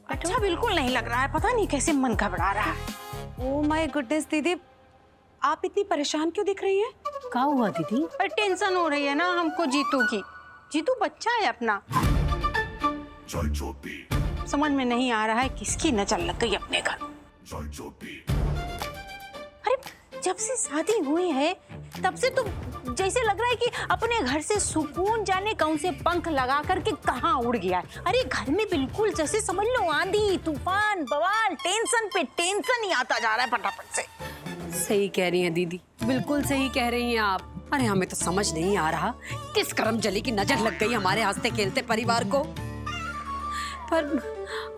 अच्छा बिल्कुल नहीं लग रहा है, पता नहीं कैसे मन घबरा रहा है। ओह माय गुडनेस दीदी, आप इतनी परेशान क्यों दिख रही हैं? क्या हुआ दीदी? पर टेंशन हो रही है ना हमको जीतू की। जीतू बच्चा है अपना, समझ में नहीं आ रहा है किसकी नजर लग गई अपने घर। अरे जब से शादी हुई है तब से तो जैसे लग रहा है कि अपने घर से सुकून जाने कौन से पंख लगा करके कहाँ उड़ गया है। अरे घर में बिल्कुल जैसे समझ लो आंधी तूफान बवाल, टेंशन पे टेंशन ही आता जा रहा है फटाफट से। सही कह रही हैं दीदी, बिल्कुल सही कह रही हैं आप। अरे हमें तो समझ नहीं आ रहा किस करम जली की नजर लग गई हमारे हंसते खेलते परिवार को। पर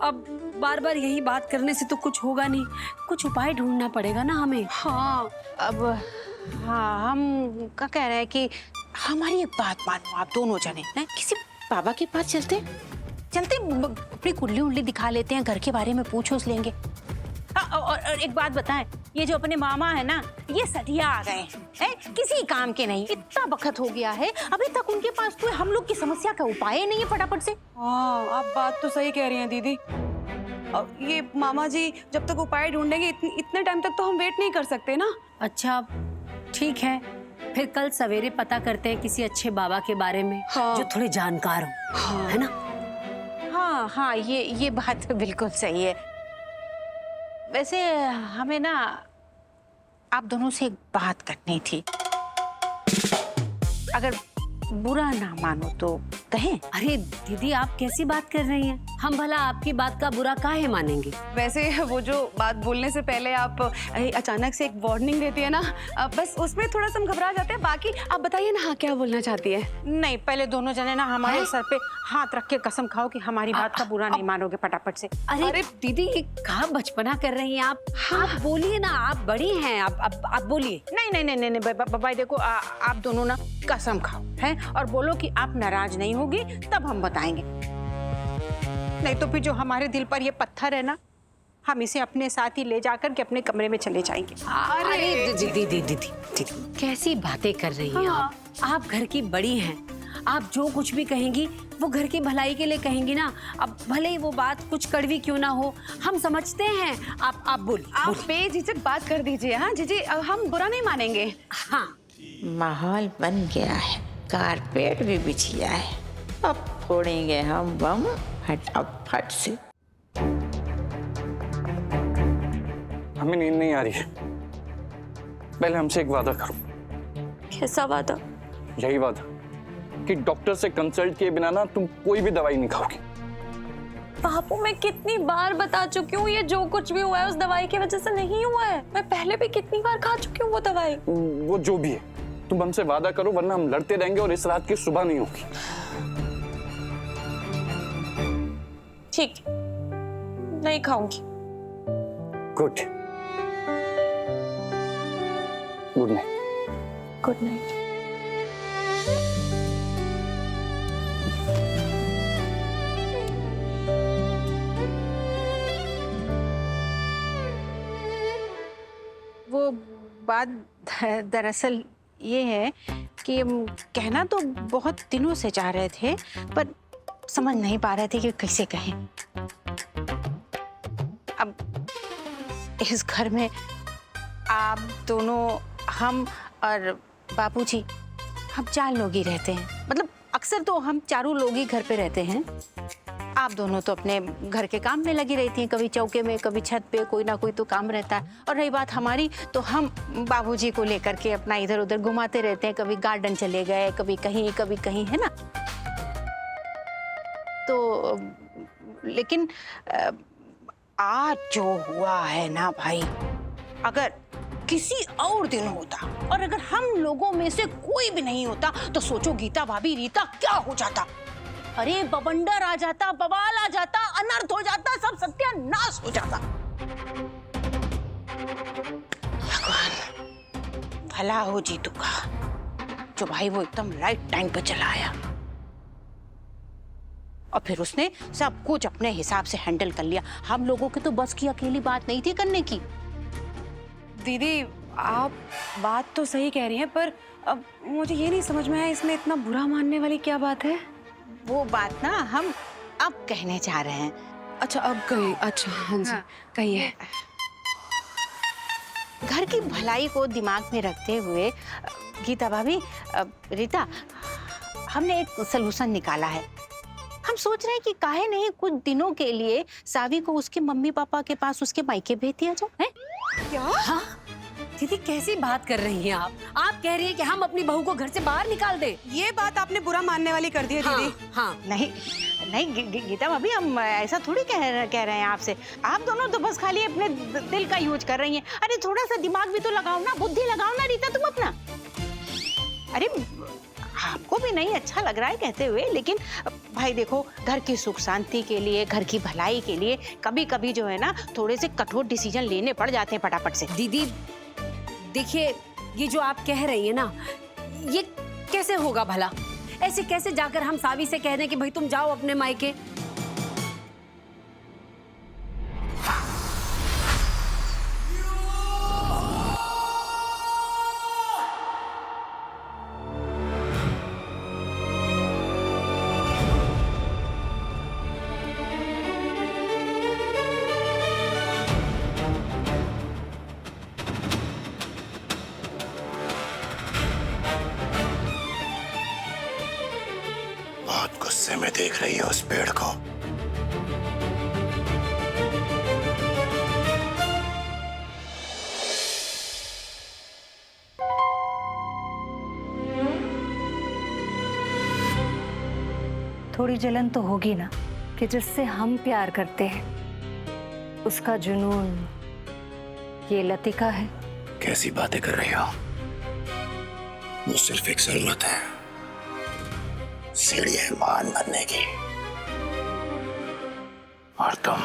अब बार बार यही बात करने से तो कुछ होगा नहीं, कुछ उपाय ढूंढना पड़ेगा ना हमें। हाँ अब हाँ हम क्या कह रहे हैं कि हमारी एक बात मानो, आप दोनों जने हैं किसी बाबा के पास चलते अपनी कुंडली उंडली दिखा लेते हैं, घर के बारे में पूछ लेंगे। हाँ, और एक बात बताएं, ये जो अपने मामा है ना, ये सदिया आ गए हैं, किसी काम के नहीं। इतना वक्त हो गया है अभी तक उनके पास कोई हम लोग की समस्या का उपाय नहीं है फटाफट से। हाँ आप बात तो सही कह रही हैं दीदी। अब ये मामा जी जब तक उपाय ढूंढेंगे इतने टाइम तक तो हम वेट नहीं कर सकते ना। अच्छा ठीक है, फिर कल सवेरे पता करते हैं किसी अच्छे बाबा के बारे में। हाँ। जो थोड़े जानकार हो। हाँ। है ना? हाँ हाँ ये बात बिल्कुल सही है। वैसे हमें ना आप दोनों से एक बात करनी थी, अगर बुरा ना मानो तो कहें। अरे दीदी आप कैसी बात कर रही हैं? हम भला आपकी बात का बुरा काहे मानेंगे? वैसे वो जो बात बोलने से पहले आप अचानक से एक वार्निंग देती है ना, बस उसमें थोड़ा सा हम घबरा जाते हैं। बाकी आप बताइए ना, हाँ क्या बोलना चाहती है? नहीं, पहले दोनों जने ना हमारे सर पे हाथ रख के कसम खाओ कि हमारी बात का बुरा नहीं मानोगे फटाफट से। अरे दीदी ये कहा बचपना कर रही हैं आप? आप बोलिए ना, आप बड़ी हैं, आप बोलिए। नहीं भाई देखो, आप दोनों ना कसम खाओ हैं और बोलो कि आप नाराज नहीं होगी, तब हम बताएंगे। नहीं तो फिर जो हमारे दिल पर ये पत्थर है ना, हम इसे अपने साथ ही ले जाकर के अपने कमरे में चले जाएंगे। अरे दीदी कैसी बातें कर रही हैं आप? आप घर की बड़ी हैं, आप जो कुछ भी कहेंगी वो घर की भलाई के लिए कहेंगी ना। अब भले ही वो बात कुछ कड़वी क्यों ना हो, हम समझते हैं। आप बोलिए। आप बेझिझक बात कर दीजिए। हाँ जीजी, हम बुरा नहीं मानेंगे। हाँ माहौल बन गया है, कारपेट भी बिछ गया है, अब फोड़ेंगे हम बम फटाफट से। हमें नींद नहीं आ रही है, पहले हमसे एक वादा करो। कैसा वादा? यही वादा कि डॉक्टर से कंसल्ट किए बिना ना तुम कोई भी दवाई नहीं खाओगी। बापू मैं कितनी बार बता चुकी हूँ, ये जो कुछ भी हुआ है उस दवाई की वजह से नहीं हुआ है। मैं पहले भी कितनी बार खा चुकी हूँ वो दवाई। वो जो भी है, तुम हमसे वादा करो वरना हम लड़ते रहेंगे और इस रात की सुबह नहीं होगी। ठीक, नहीं खाऊंगी। Good good night. Good night. वो बात दरअसल ये है कि कहना तो बहुत दिनों से चाह रहे थे, पर समझ नहीं पा रहे थे कि कैसे कहें। अब इस घर में आप दोनों, हम और बापूजी, हम 4 लोग ही रहते हैं। मतलब अक्सर तो हम चारों लोग ही घर पे रहते हैं। आप दोनों तो अपने घर के काम में लगी रहती हैं, कभी चौके में कभी छत पे, कोई ना कोई तो काम रहता है। और रही बात हमारी, तो हम बाबूजी को लेकर के अपना इधर उधर घुमाते रहते हैं, कभी गार्डन चले गए, कभी कहीं, है ना। तो लेकिन आज जो हुआ है ना भाई, अगर किसी और दिन होता और अगर हम लोगों में से कोई भी नहीं होता तो सोचो गीता भाभी, रीता क्या हो जाता। अरे बवंडर आ जाता, बवाल आ जाता, अनर्थ हो जाता, सब सत्यानाश हो जाता। भगवान भला हो जीतू का, जो भाई वो एकदम राइट टाइम पे चला आया और फिर उसने सब कुछ अपने हिसाब से हैंडल कर लिया। हम लोगों की तो बस की अकेली बात नहीं थी करने की। दीदी आप बात तो सही कह रही हैं, पर अब मुझे ये नहीं समझ में आया इसमें इतना बुरा मानने वाली क्या बात है। वो बात ना हम अब कहने जा रहे हैं। अच्छा अब गई, अच्छा हाँ जी, कहिए। घर की भलाई को दिमाग में रखते हुए गीता भाभी, रीता, हमने एक सलूशन निकाला है। हम सोच रहे हैं कि काहे नहीं कुछ दिनों के लिए सावी को उसके मम्मी पापा के पास उसके मायके भेज दिया जाए। क्या? हाँ? दीदी कैसी बात कर रही हैं आप? आप कह रही हैं कि हम अपनी बहू को घर से बाहर निकाल दें? ये बात आपने बुरा मानने वाली कर दी है दीदी। हाँ। नहीं नहीं गीता भाभी, हम ऐसा थोड़ी कह रहे हैं आपसे। आप दोनों तो बस खाली अपने दिल का यूज कर रही हैं। अरे थोड़ा सा दिमाग भी तो लगाओ ना, बुद्धि लगाओ ना रीता तुम अपना। अरे आपको भी नहीं अच्छा लग रहा है कहते हुए, लेकिन भाई देखो, घर की सुख शांति के लिए, घर की भलाई के लिए कभी कभी जो है ना थोड़े से कठोर डिसीजन लेने पड़ जाते हैं फटाफट से। दीदी देखिए, ये जो आप कह रही है ना, ये कैसे होगा भला? ऐसे कैसे जाकर हम सावी से कह दें कि भाई तुम जाओ अपने मायके? बहुत गुस्से में देख रही है उस पेड़ को। थोड़ी जलन तो होगी ना कि जिससे हम प्यार करते हैं उसका जुनून ये लतिका है। कैसी बातें कर रही हो? वो सिर्फ एक जरूरत है, सीढ़ी है मान बनने की। और तुम,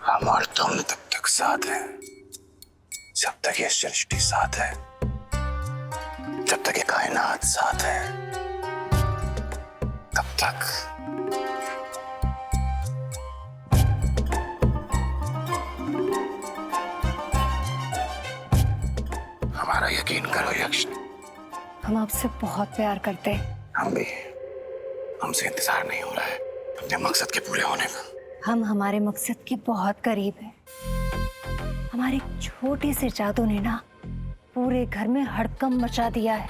हम और तुम तब तक साथ हैं, जब तक ये सृष्टि साथ है, जब तक ये कायनात साथ है, तब तक। हमारा यकीन करो यक्ष, हम आपसे बहुत प्यार करते हैं। हम भी, हमसे इंतजार नहीं हो रहा है अपने मकसद के पूरे होने का। हम हमारे मकसद के बहुत करीब हैं। हमारे छोटे से जादू ने ना पूरे घर में हड़कंप मचा दिया है।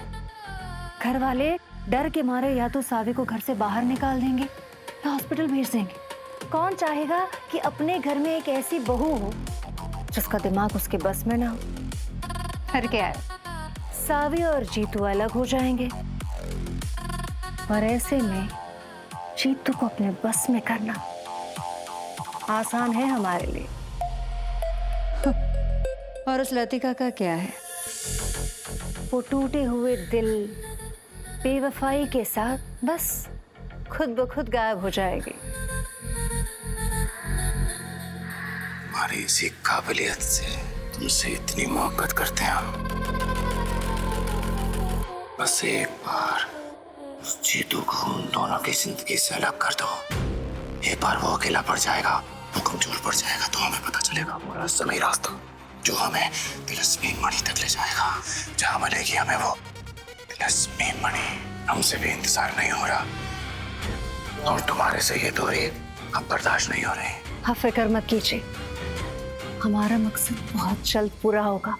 घर वाले डर के मारे या तो सावी को घर से बाहर निकाल देंगे या हॉस्पिटल भेज देंगे। कौन चाहेगा कि अपने घर में एक ऐसी बहू हो जिसका दिमाग उसके बस में ना हो? फिर क्या है, सावी और जीतू अलग हो जाएंगे और ऐसे में जीतू को अपने बस में करना आसान है हमारे लिए। और उस लतिका का क्या है? वो टूटे हुए दिल बेवफाई के साथ बस खुद ब खुद गायब हो जाएगी। हमारी इसी काबिलियत से तुमसे इतनी मोहब्बत करते हैं हम। बस एक बार उस जीतू को उन दोनों की जिंदगी से अलग कर दो। एक बार वो अकेला पड़ जाएगा, वो कमजोर पड़ जाएगा, तो हमें पता चलेगा वो रहस्यमयी रास्ता जो हमें तिलस्मी मणि तक ले जाएगा। जहां मिलेगी हमें वो तिलस्मी मणि। हमसे भी इंतजार नहीं हो रहा और तुम्हारे से ये दूरी अब बर्दाश्त नहीं हो रही। आप फिक्र मत कीजिए, हमारा मकसद बहुत जल्द पूरा होगा।